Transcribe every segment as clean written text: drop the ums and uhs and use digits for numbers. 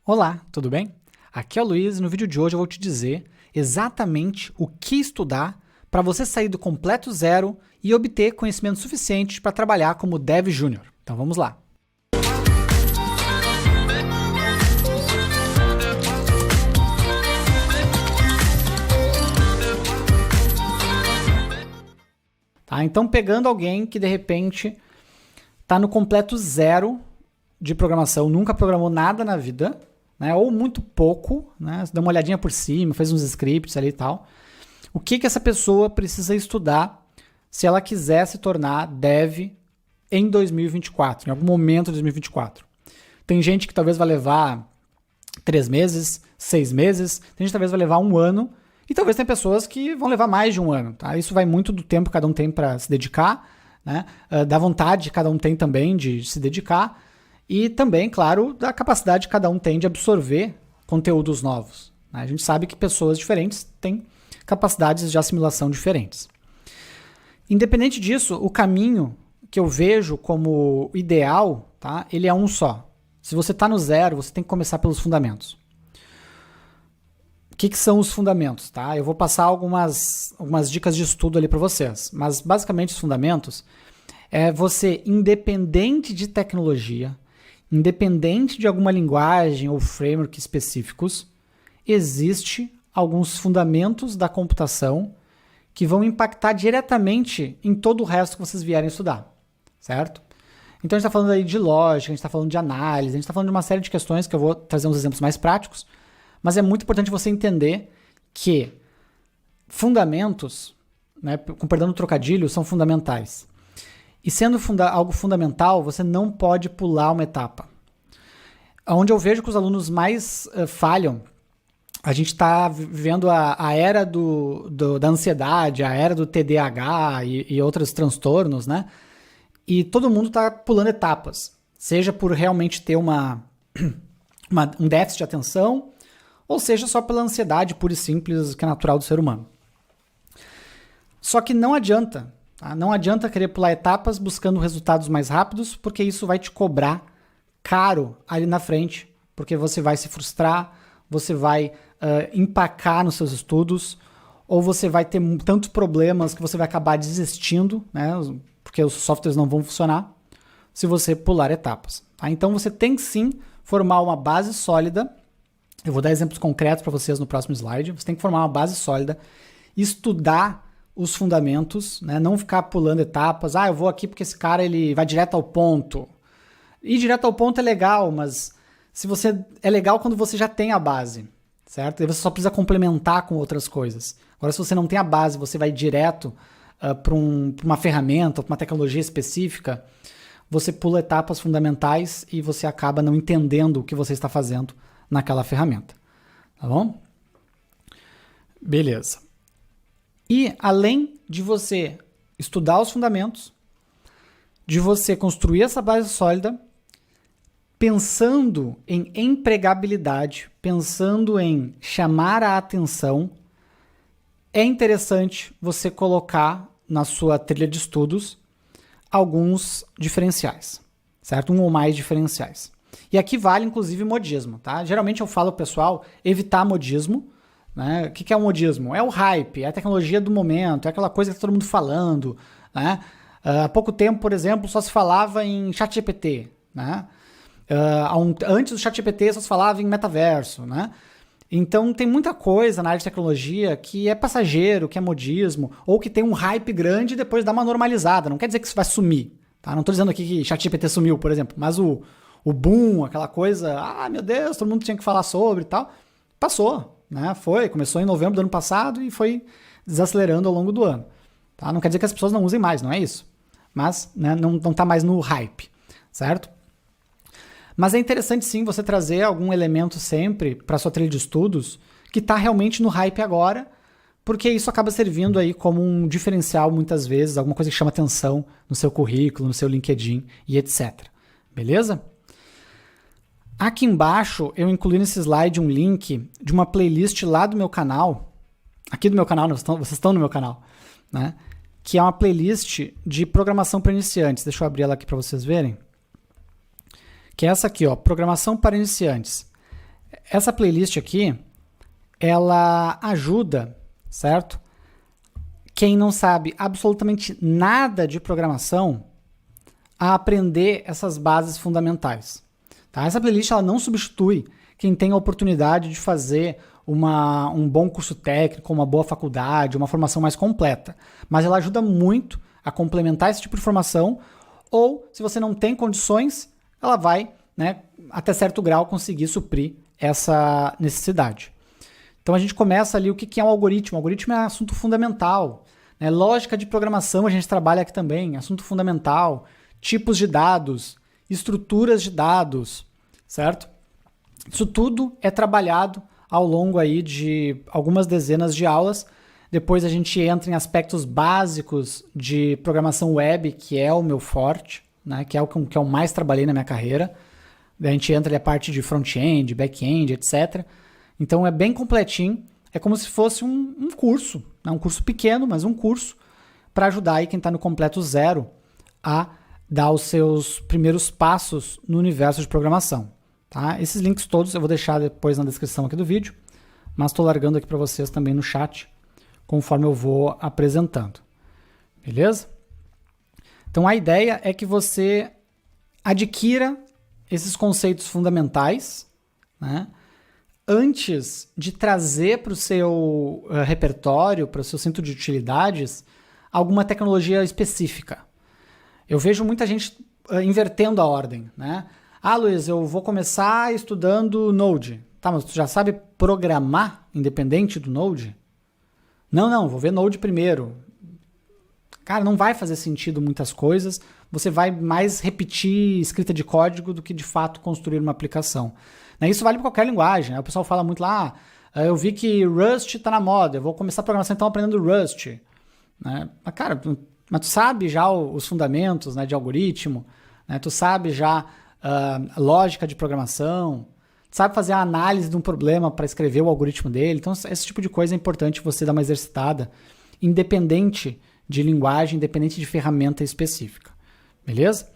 Olá, tudo bem? Aqui é o Luiz e no vídeo de hoje eu vou te dizer exatamente o que estudar para você sair do completo zero e obter conhecimento suficiente para trabalhar como Dev Júnior. Então vamos lá. Tá, então pegando alguém que de repente está no completo zero de programação, nunca programou nada na vida, né, ou muito pouco, né, dá uma olhadinha por cima, fez uns scripts ali e tal. O que essa pessoa precisa estudar se ela quiser se tornar dev em 2024, em algum momento de 2024? Tem gente que talvez vai levar 3 meses, 6 meses, tem gente que talvez vai levar 1 ano, e talvez tem pessoas que vão levar mais de 1 ano. Tá? Isso vai muito do tempo que cada um tem para se dedicar, né? Da vontade que cada um tem também de se dedicar, e também, claro, da capacidade que cada um tem de absorver conteúdos novos. Né? A gente sabe que pessoas diferentes têm capacidades de assimilação diferentes. Independente disso, o caminho que eu vejo como ideal, tá? Ele é um só. Se você está no zero, você tem que começar pelos fundamentos. O que são os fundamentos? Tá? Eu vou passar algumas dicas de estudo ali para vocês, mas basicamente os fundamentos é você, independente de tecnologia, independente de alguma linguagem ou framework específicos, existe alguns fundamentos da computação que vão impactar diretamente em todo o resto que vocês vierem estudar, certo? Então a gente está falando aí de lógica, a gente está falando de análise, a gente está falando de uma série de questões que eu vou trazer uns exemplos mais práticos, mas é muito importante você entender que fundamentos, né, com perdão do trocadilho, são fundamentais. E sendo algo fundamental, você não pode pular uma etapa. Onde eu vejo que os alunos mais falham, a gente está vivendo a era da ansiedade, a era do TDAH e outros transtornos, né? E todo mundo está pulando etapas, seja por realmente ter um déficit de atenção, ou seja só pela ansiedade pura e simples que é natural do ser humano. Só que não adianta. Tá? Não adianta querer pular etapas buscando resultados mais rápidos, porque isso vai te cobrar caro ali na frente, porque você vai se frustrar, você vai empacar nos seus estudos, ou você vai ter tantos problemas que você vai acabar desistindo, né? Porque os softwares não vão funcionar se você pular etapas. Tá? Então você tem que sim formar uma base sólida. Eu vou dar exemplos concretos para vocês no próximo slide. Você tem que formar uma base sólida, estudar os fundamentos, né? Não ficar pulando etapas. Eu vou aqui porque esse cara ele vai direto ao ponto. Ir direto ao ponto é legal, mas se você é legal quando você já tem a base, certo? E você só precisa complementar com outras coisas. Agora, se você não tem a base, você vai direto para uma ferramenta, para uma tecnologia específica, você pula etapas fundamentais e você acaba não entendendo o que você está fazendo naquela ferramenta. Tá bom? Beleza. E além de você estudar os fundamentos, de você construir essa base sólida, pensando em empregabilidade, pensando em chamar a atenção, é interessante você colocar na sua trilha de estudos alguns diferenciais, certo? Um ou mais diferenciais. E aqui vale, inclusive, modismo, tá? Geralmente eu falo, pessoal, evitar modismo, né? O que é o modismo? É o hype, é a tecnologia do momento, é aquela coisa que está todo mundo falando, né? Há pouco tempo, por exemplo, só se falava em ChatGPT, né? Antes do ChatGPT só se falava em metaverso, né? Então tem muita coisa na área de tecnologia que é passageiro, que é modismo, ou que tem um hype grande e depois dá uma normalizada. Não quer dizer que isso vai sumir, tá? Não estou dizendo aqui que ChatGPT sumiu, por exemplo, mas o boom, aquela coisa, meu Deus, todo mundo tinha que falar sobre e tal, passou, né? Começou em novembro do ano passado e foi desacelerando ao longo do ano. Tá? Não quer dizer que as pessoas não usem mais, não é isso. Mas, né, não está mais no hype, certo? Mas é interessante sim você trazer algum elemento sempre para sua trilha de estudos que está realmente no hype agora, porque isso acaba servindo aí como um diferencial muitas vezes, alguma coisa que chama atenção no seu currículo, no seu LinkedIn e etc. Beleza? Aqui embaixo eu incluí nesse slide um link de uma playlist lá do meu canal, aqui do meu canal, vocês estão no meu canal, né? Que é uma playlist de programação para iniciantes. Deixa eu abrir ela aqui para vocês verem. Que é essa aqui, ó, Programação para Iniciantes. essa playlist aqui, ela ajuda, certo? Quem não sabe absolutamente nada de programação a aprender essas bases fundamentais. Tá? Essa playlist ela não substitui quem tem a oportunidade de fazer um bom curso técnico, uma boa faculdade, uma formação mais completa. Mas ela ajuda muito a complementar esse tipo de formação, ou se você não tem condições, ela vai, né, até certo grau conseguir suprir essa necessidade. Então a gente começa ali o que é um algoritmo. O algoritmo é um assunto fundamental. Né? Lógica de programação a gente trabalha aqui também, assunto fundamental. Tipos de dados, estruturas de dados, certo? Isso tudo é trabalhado ao longo aí de algumas dezenas de aulas. Depois a gente entra em aspectos básicos de programação web, que é o meu forte, né? Que é o que eu mais trabalhei na minha carreira. Daí a gente entra ali a parte de front-end, back-end, etc. Então é bem completinho. É como se fosse um curso, né? Um curso pequeno, mas um curso para ajudar aí quem está no completo zero a dar os seus primeiros passos no universo de programação. Tá? Esses links todos eu vou deixar depois na descrição aqui do vídeo, mas estou largando aqui para vocês também no chat, conforme eu vou apresentando. Beleza? Então a ideia é que você adquira esses conceitos fundamentais, né, antes de trazer para o seu repertório, para o seu centro de utilidades, alguma tecnologia específica. Eu vejo muita gente invertendo a ordem, né? Ah, Luiz, eu vou começar estudando Node. Tá, mas tu já sabe programar independente do Node? Não, vou ver Node primeiro. Cara, não vai fazer sentido muitas coisas. Você vai mais repetir escrita de código do que de fato construir uma aplicação. Isso vale para qualquer linguagem. Né? O pessoal fala muito lá, eu vi que Rust está na moda, eu vou começar a programação então aprendendo Rust. Né? Mas, cara, mas tu sabe já os fundamentos, né, de algoritmo, né? Tu sabe já lógica de programação, tu sabe fazer a análise de um problema para escrever o algoritmo dele. Então, esse tipo de coisa é importante você dar uma exercitada, independente de linguagem, independente de ferramenta específica. Beleza?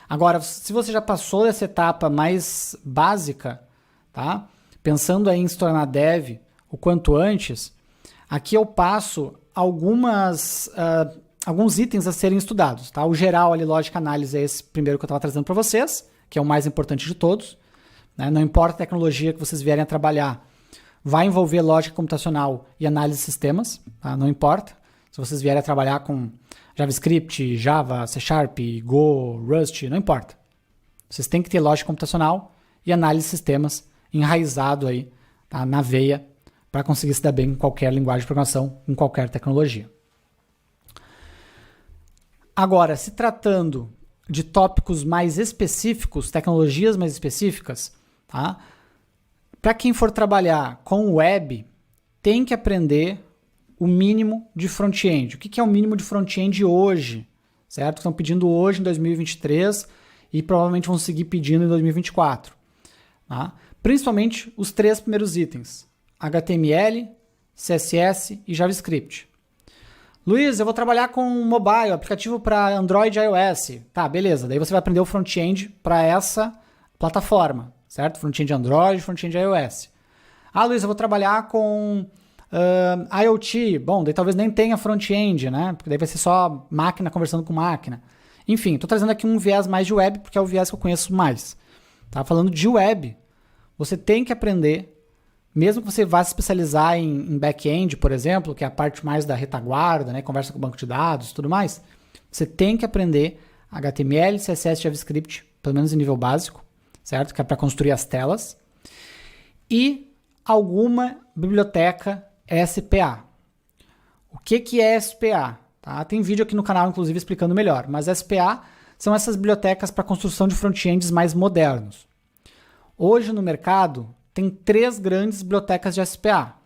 Agora, se você já passou dessa etapa mais básica, tá? Pensando aí em se tornar dev o quanto antes, aqui eu passo alguns itens a serem estudados. Tá? O geral, ali, lógica análise, é esse primeiro que eu estava trazendo para vocês, que é o mais importante de todos. Né? Não importa a tecnologia que vocês vierem a trabalhar, vai envolver lógica computacional e análise de sistemas, tá? Não importa. Se vocês vierem a trabalhar com JavaScript, Java, C Sharp, Go, Rust, não importa. Vocês têm que ter lógica computacional e análise de sistemas enraizado aí, tá? Na veia, para conseguir se dar bem em qualquer linguagem de programação, em qualquer tecnologia. Agora, se tratando de tópicos mais específicos, tecnologias mais específicas, tá? Para quem for trabalhar com web, tem que aprender o mínimo de front-end. O que é o mínimo de front-end hoje? Certo? Estão pedindo hoje em 2023 e provavelmente vão seguir pedindo em 2024. Tá? Principalmente os 3 primeiros itens: HTML, CSS e JavaScript. Luiz, eu vou trabalhar com mobile, aplicativo para Android e iOS. Tá, beleza. Daí você vai aprender o front-end para essa plataforma, certo? Front-end Android, front-end iOS. Ah, Luiz, eu vou trabalhar com IoT. Bom, daí talvez nem tenha front-end, né? Porque daí vai ser só máquina conversando com máquina. Enfim, estou trazendo aqui um viés mais de web, porque é o viés que eu conheço mais. Tá? Falando de web, você tem que aprender, mesmo que você vá se especializar em back-end, por exemplo, que é a parte mais da retaguarda, né? Conversa com o banco de dados e tudo mais, você tem que aprender HTML, CSS, JavaScript, pelo menos em nível básico, certo? Que é para construir as telas. E alguma biblioteca SPA. O que é SPA? Tá? Tem vídeo aqui no canal, inclusive, explicando melhor. Mas SPA são essas bibliotecas para construção de front-ends mais modernos. Hoje no mercado tem 3 grandes bibliotecas de SPA: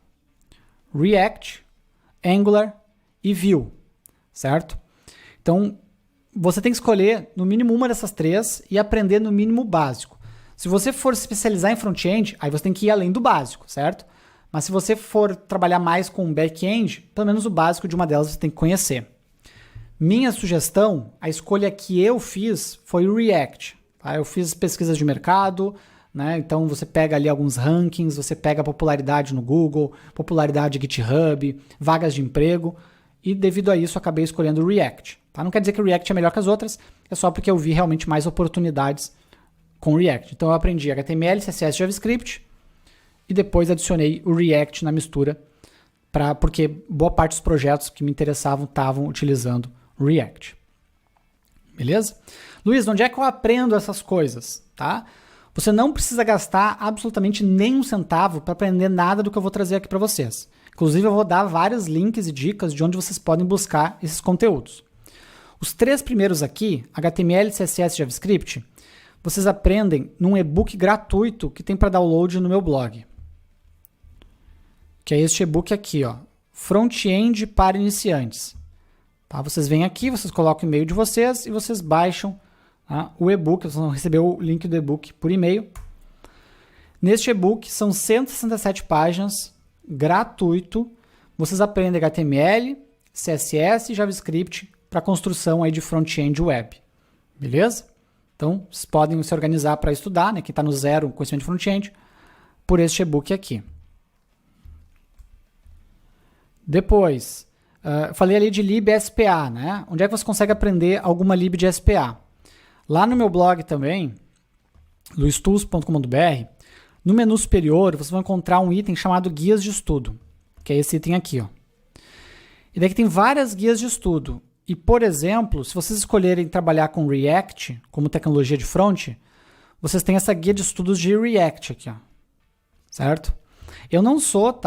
React, Angular e Vue, certo? Então, você tem que escolher no mínimo uma dessas 3 e aprender no mínimo o básico. Se você for se especializar em front-end, aí você tem que ir além do básico, certo? Mas se você for trabalhar mais com back-end, pelo menos o básico de uma delas você tem que conhecer. Minha sugestão, a escolha que eu fiz foi o React. Tá? Eu fiz pesquisas de mercado, né? Então você pega ali alguns rankings, você pega a popularidade no Google, popularidade GitHub, vagas de emprego, e devido a isso eu acabei escolhendo o React. Tá? Não quer dizer que o React é melhor que as outras, é só porque eu vi realmente mais oportunidades com o React. Então eu aprendi HTML, CSS, JavaScript e depois adicionei o React na mistura, porque boa parte dos projetos que me interessavam estavam utilizando o React. Beleza? Luiz, onde é que eu aprendo essas coisas? Tá? Você não precisa gastar absolutamente nenhum centavo para aprender nada do que eu vou trazer aqui para vocês. Inclusive, eu vou dar vários links e dicas de onde vocês podem buscar esses conteúdos. Os 3 primeiros aqui, HTML, CSS e JavaScript, vocês aprendem num e-book gratuito que tem para download no meu blog. Que é este e-book aqui, ó, Front-end para iniciantes. Tá? Vocês vêm aqui, vocês colocam o e-mail de vocês e vocês baixam, tá, o e-book, vocês vão receber o link do e-book por e-mail. Neste e-book são 167 páginas, gratuito. Vocês aprendem HTML, CSS e JavaScript para construção aí de front-end web. Beleza? Então, vocês podem se organizar para estudar, né? Quem está no zero conhecimento de front-end, por este e-book aqui. Depois, falei ali de lib-SPA, né? Onde é que você consegue aprender alguma lib de SPA? Lá no meu blog também, luistools.com.br, no menu superior, vocês vão encontrar um item chamado Guias de Estudo, que é esse item aqui, ó. E daqui tem várias guias de estudo. E, por exemplo, se vocês escolherem trabalhar com React como tecnologia de front, vocês têm essa guia de estudos de React aqui, ó. Certo? Eu não sou,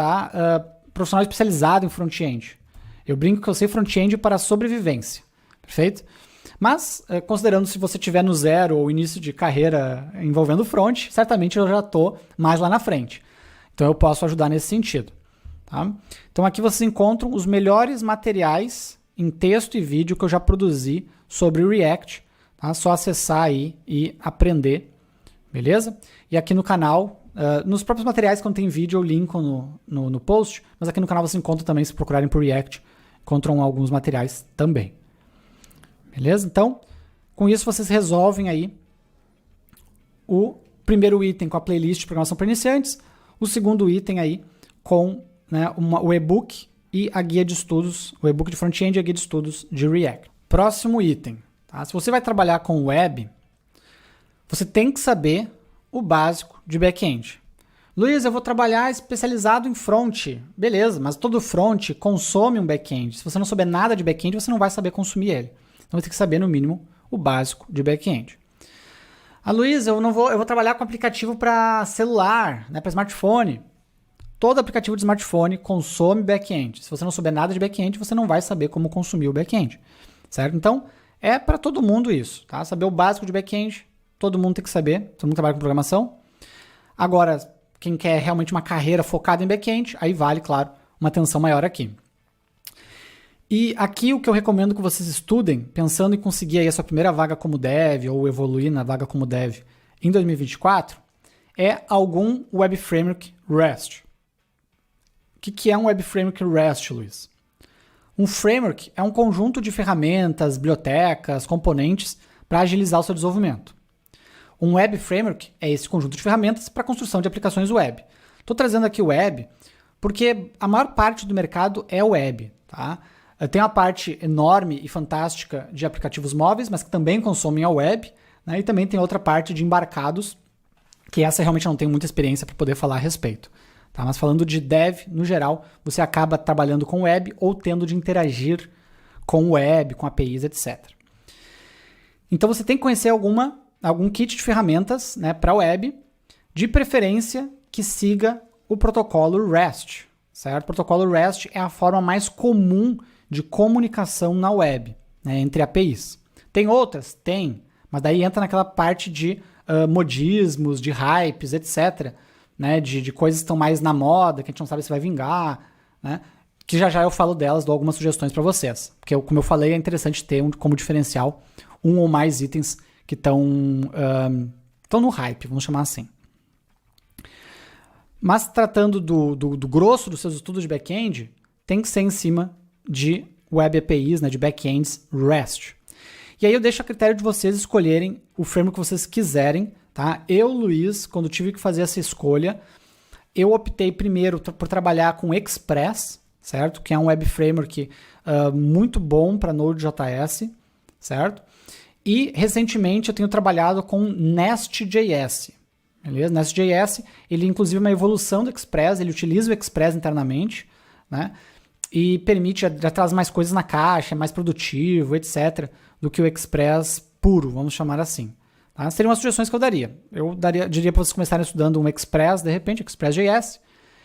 profissional especializado em front-end. Eu brinco que eu sei front-end para a sobrevivência. Perfeito? Mas, considerando se você estiver no zero ou início de carreira envolvendo front, certamente eu já estou mais lá na frente. Então eu posso ajudar nesse sentido. Tá? Então aqui vocês encontram os melhores materiais em texto e vídeo que eu já produzi sobre o React. Tá? Só acessar aí e aprender. Beleza? E aqui no canal, nos próprios materiais que não tem vídeo, eu linko no post, mas aqui no canal você encontra também, se procurarem por React, encontram alguns materiais também. Beleza? Então, com isso vocês resolvem aí o primeiro item com a playlist de programação para iniciantes, o segundo item aí com, né, o e-book e a guia de estudos, o e-book de front-end e a guia de estudos de React. Próximo item. Tá? Se você vai trabalhar com web, você tem que saber o básico de back-end. Luiz, eu vou trabalhar especializado em front. Beleza, mas todo front consome um back-end. Se você não souber nada de back-end, você não vai saber consumir ele. Então você tem que saber, no mínimo, o básico de back-end. Ah, Luiz, eu vou trabalhar com aplicativo para celular, né, para smartphone. Todo aplicativo de smartphone consome back-end. Se você não souber nada de back-end, você não vai saber como consumir o back-end. Certo? Então, é para todo mundo isso. Tá? Saber o básico de back-end, todo mundo tem que saber. Todo mundo trabalha com programação. Agora, quem quer realmente uma carreira focada em back-end, aí vale, claro, uma atenção maior aqui. E aqui o que eu recomendo que vocês estudem, pensando em conseguir aí a sua primeira vaga como dev ou evoluir na vaga como dev em 2024, é algum Web Framework REST. O que é um Web Framework REST, Luiz? Um framework é um conjunto de ferramentas, bibliotecas, componentes para agilizar o seu desenvolvimento. Um Web Framework é esse conjunto de ferramentas para a construção de aplicações web. Estou trazendo aqui o web porque a maior parte do mercado é web, tá? Tem uma parte enorme e fantástica de aplicativos móveis, mas que também consomem a web, né? E também tem outra parte de embarcados, que essa realmente eu não tenho muita experiência para poder falar a respeito. Tá? Mas falando de dev, no geral, você acaba trabalhando com web ou tendo de interagir com web, com APIs, etc. Então você tem que conhecer algum kit de ferramentas, né, para web, de preferência que siga o protocolo REST. Certo? O protocolo REST é a forma mais comum de comunicação na web, né, entre APIs. Tem outras? Tem, mas daí entra naquela parte de modismos, de hypes, etc., né, de coisas que estão mais na moda, que a gente não sabe se vai vingar, né, que já eu falo delas, dou algumas sugestões para vocês. Porque, como eu falei, é interessante ter como diferencial um ou mais itens que estão no hype, vamos chamar assim. Mas tratando do grosso dos seus estudos de back-end, tem que ser em cima de Web APIs, né, de back-ends REST. E aí eu deixo a critério de vocês escolherem o framework que vocês quiserem tá? Eu, Luiz, quando tive que fazer essa escolha, eu optei primeiro por trabalhar com Express, certo? Que é um web framework muito bom para Node.js, certo? E recentemente eu tenho trabalhado com Nest.js, beleza? Nest.js, ele inclusive é uma evolução do Express, ele utiliza o Express internamente, né? E permite, já traz mais coisas na caixa, é mais produtivo, etc., do que o Express puro, vamos chamar assim. Tá? Seriam as sugestões que eu daria. Diria para vocês começarem estudando um Express, de repente, Express.js,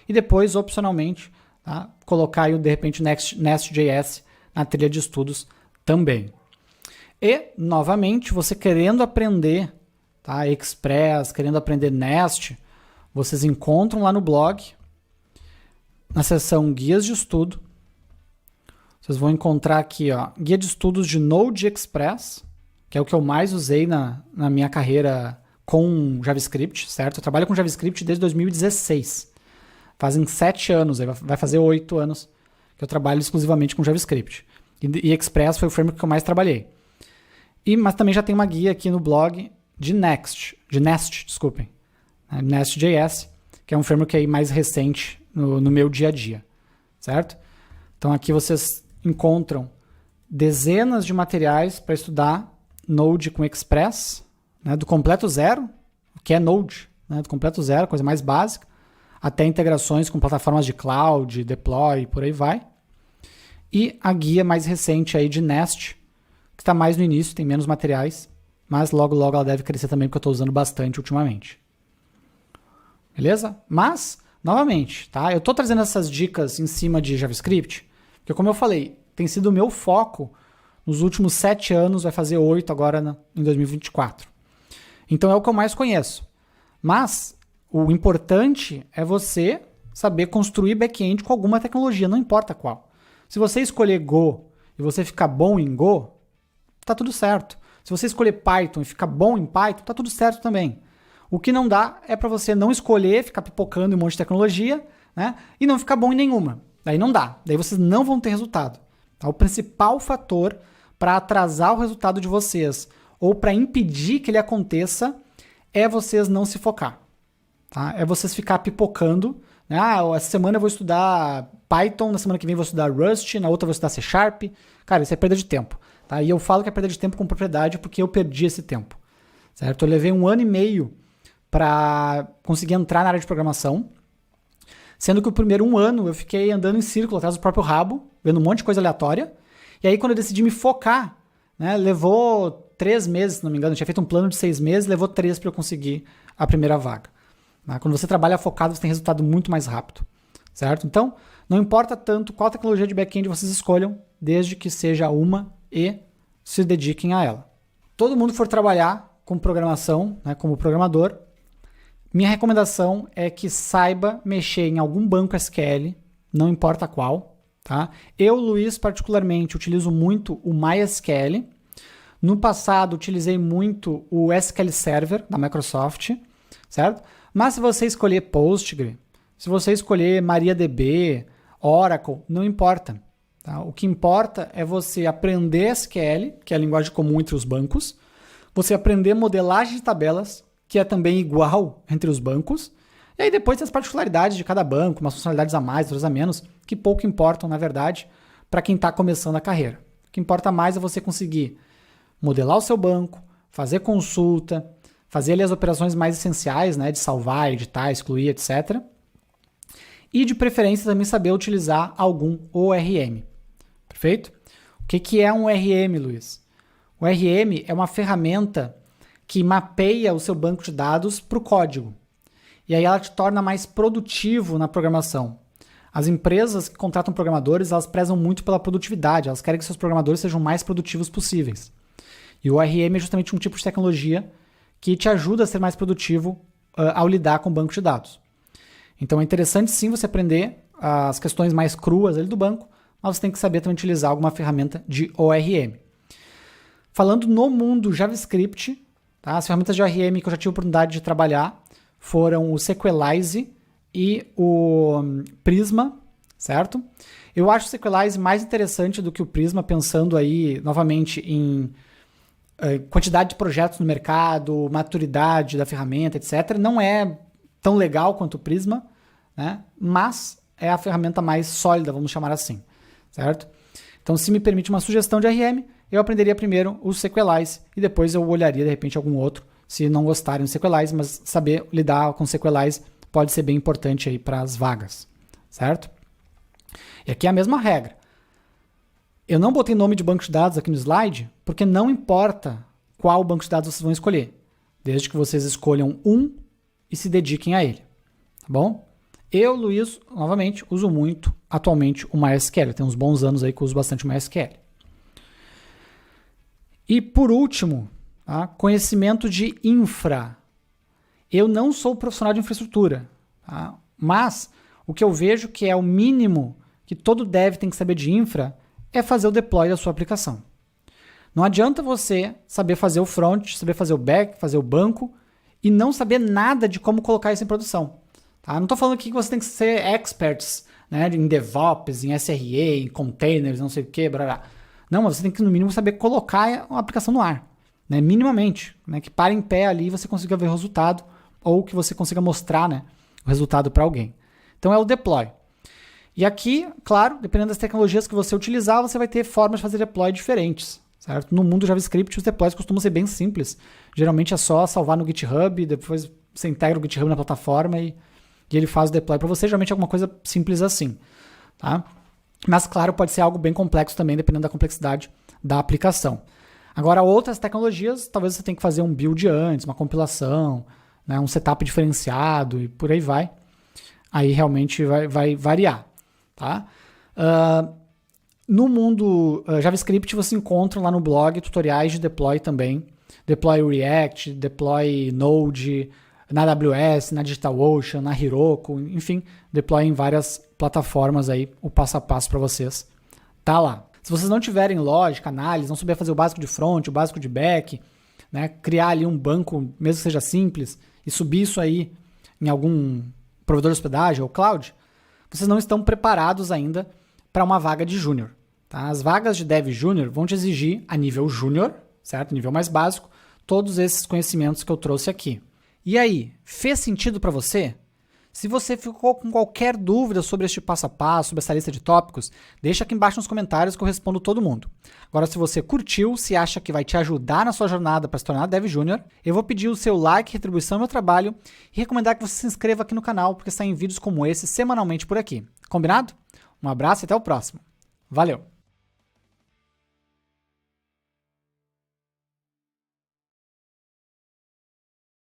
e depois, opcionalmente, tá? Colocar aí, de repente, Nest.js na trilha de estudos também. E, novamente, você querendo aprender, tá? Express, querendo aprender Nest, vocês encontram lá no blog, na seção Guias de Estudo. Vocês vão encontrar aqui, ó, Guia de Estudos de Node Express, que é o que eu mais usei na minha carreira com JavaScript, certo? Eu trabalho com JavaScript desde 2016. Fazem 7 anos, vai fazer 8 anos que eu trabalho exclusivamente com JavaScript. E Express foi o framework que eu mais trabalhei. Mas também já tem uma guia aqui no blog de Nest, desculpem. Nest.js, que é um framework aí mais recente no meu dia a dia, certo? Então aqui vocês encontram dezenas de materiais para estudar Node com Express, né, do completo zero, que é Node, né, do completo zero, coisa mais básica, até integrações com plataformas de cloud, deploy, por aí vai. E a guia mais recente aí de Nest, que está mais no início, tem menos materiais, mas logo logo ela deve crescer também, porque eu estou usando bastante ultimamente. Beleza? Mas, novamente, tá? Eu estou trazendo essas dicas em cima de JavaScript, porque como eu falei, tem sido o meu foco nos últimos 7 anos, vai fazer 8 agora em 2024. Então é o que eu mais conheço. Mas o importante é você saber construir back-end com alguma tecnologia, não importa qual. Se você escolher Go e você ficar bom em Go, tá tudo certo. Se você escolher Python e ficar bom em Python, tá tudo certo também. O que não dá é para você não escolher, ficar pipocando em um monte de tecnologia, né, e não ficar bom em nenhuma. Daí não dá. Daí vocês não vão ter resultado. Tá? O principal fator para atrasar o resultado de vocês ou para impedir que ele aconteça é vocês não se focar. Tá? É vocês ficar pipocando. Né? Essa semana eu vou estudar Python, na semana que vem eu vou estudar Rust, na outra eu vou estudar C Sharp. Cara, isso é perda de tempo. Tá? E eu falo que é perda de tempo com propriedade porque eu perdi esse tempo. Certo? Eu levei 1 ano e meio para conseguir entrar na área de programação, sendo que o primeiro 1 ano eu fiquei andando em círculo atrás do próprio rabo, vendo um monte de coisa aleatória. E aí quando eu decidi me focar, né, levou 3 meses, se não me engano, eu tinha feito um plano de 6 meses, levou 3 para eu conseguir a primeira vaga. Tá? Quando você trabalha focado, você tem resultado muito mais rápido, certo? Então, não importa tanto qual tecnologia de back-end vocês escolham, desde que seja uma e se dediquem a ela. Todo mundo que for trabalhar com programação, né, como programador, minha recomendação é que saiba mexer em algum banco SQL, não importa qual. Tá? Eu, Luiz, particularmente, utilizo muito o MySQL. No passado, utilizei muito o SQL Server da Microsoft, certo? Mas se você escolher Postgre, se você escolher MariaDB, Oracle, não importa. Tá? O que importa é você aprender SQL, que é a linguagem comum entre os bancos, você aprender modelagem de tabelas, que é também igual entre os bancos, e aí depois tem as particularidades de cada banco, umas funcionalidades a mais, outras a menos, que pouco importam, na verdade, para quem está começando a carreira. O que importa mais é você conseguir modelar o seu banco, fazer consulta, fazer ali as operações mais essenciais, né, de salvar, editar, excluir, etc. E de preferência também saber utilizar algum ORM. Perfeito? O que é um ORM, Luiz? O ORM é uma ferramenta que mapeia o seu banco de dados para o código. E aí ela te torna mais produtivo na programação. As empresas que contratam programadores, elas prezam muito pela produtividade, elas querem que seus programadores sejam mais produtivos possíveis. E o ORM é justamente um tipo de tecnologia que te ajuda a ser mais produtivo ao lidar com o banco de dados. Então é interessante sim você aprender as questões mais cruas ali do banco, mas você tem que saber também utilizar alguma ferramenta de ORM. Falando no mundo JavaScript, tá? As ferramentas de ORM que eu já tive a oportunidade de trabalhar foram o Sequelize e o Prisma, certo? Eu acho o Sequelize mais interessante do que o Prisma, pensando aí novamente em quantidade de projetos no mercado, maturidade da ferramenta, etc. Não é tão legal quanto o Prisma, né? Mas é a ferramenta mais sólida, vamos chamar assim, certo? Então, se me permite uma sugestão de RM, eu aprenderia primeiro o Sequelize e depois eu olharia, de repente, algum outro, se não gostarem do Sequelize, mas saber lidar com o Sequelize pode ser bem importante aí para as vagas, certo? E aqui é a mesma regra. Eu não botei nome de banco de dados aqui no slide, porque não importa qual banco de dados vocês vão escolher, desde que vocês escolham um e se dediquem a ele, tá bom? Eu, Luiz, novamente, uso muito atualmente o MySQL. Tem uns bons anos aí que eu uso bastante o MySQL. E por último, tá? Conhecimento de infra. Eu não sou profissional de infraestrutura, tá? Mas o que eu vejo que é o mínimo que todo dev tem que saber de infra é fazer o deploy da sua aplicação. Não adianta você saber fazer o front, saber fazer o back, fazer o banco e não saber nada de como colocar isso em produção. Tá? Não estou falando aqui que você tem que ser experts, né, em DevOps, em SRE, em containers, não sei o que, blá. Não, mas você tem que no mínimo saber colocar uma aplicação no ar, né, minimamente, né, que pare em pé ali e você consiga ver o resultado ou que você consiga mostrar, né, o resultado para alguém. Então é o deploy. E aqui, claro, dependendo das tecnologias que você utilizar, você vai ter formas de fazer deploy diferentes, certo? No mundo JavaScript, os deploys costumam ser bem simples. Geralmente é só salvar no GitHub, depois você integra o GitHub na plataforma e ele faz o deploy para você. Geralmente é alguma coisa simples assim, tá? Mas, claro, pode ser algo bem complexo também, dependendo da complexidade da aplicação. Agora, outras tecnologias, talvez você tenha que fazer um build antes, uma compilação, né, um setup diferenciado e por aí vai. Aí realmente vai variar. Tá? No mundo JavaScript você encontra lá no blog tutoriais de deploy também. Deploy React, deploy Node, na AWS, na DigitalOcean, na Heroku, enfim, deploy em várias plataformas aí, o passo a passo para vocês. Tá lá. Se vocês não tiverem lógica, análise, não souber fazer o básico de front, o básico de back, né, criar ali um banco, mesmo que seja simples, e subir isso aí em algum provedor de hospedagem ou cloud, vocês não estão preparados ainda para uma vaga de júnior. Tá? As vagas de dev júnior vão te exigir a nível júnior, certo? Nível mais básico, todos esses conhecimentos que eu trouxe aqui. E aí, fez sentido para você? Se você ficou com qualquer dúvida sobre este passo a passo, sobre essa lista de tópicos, deixa aqui embaixo nos comentários que eu respondo todo mundo. Agora, se você curtiu, se acha que vai te ajudar na sua jornada para se tornar Dev Júnior, eu vou pedir o seu like, retribuição ao meu trabalho e recomendar que você se inscreva aqui no canal, porque saem vídeos como esse semanalmente por aqui. Combinado? Um abraço e até o próximo. Valeu!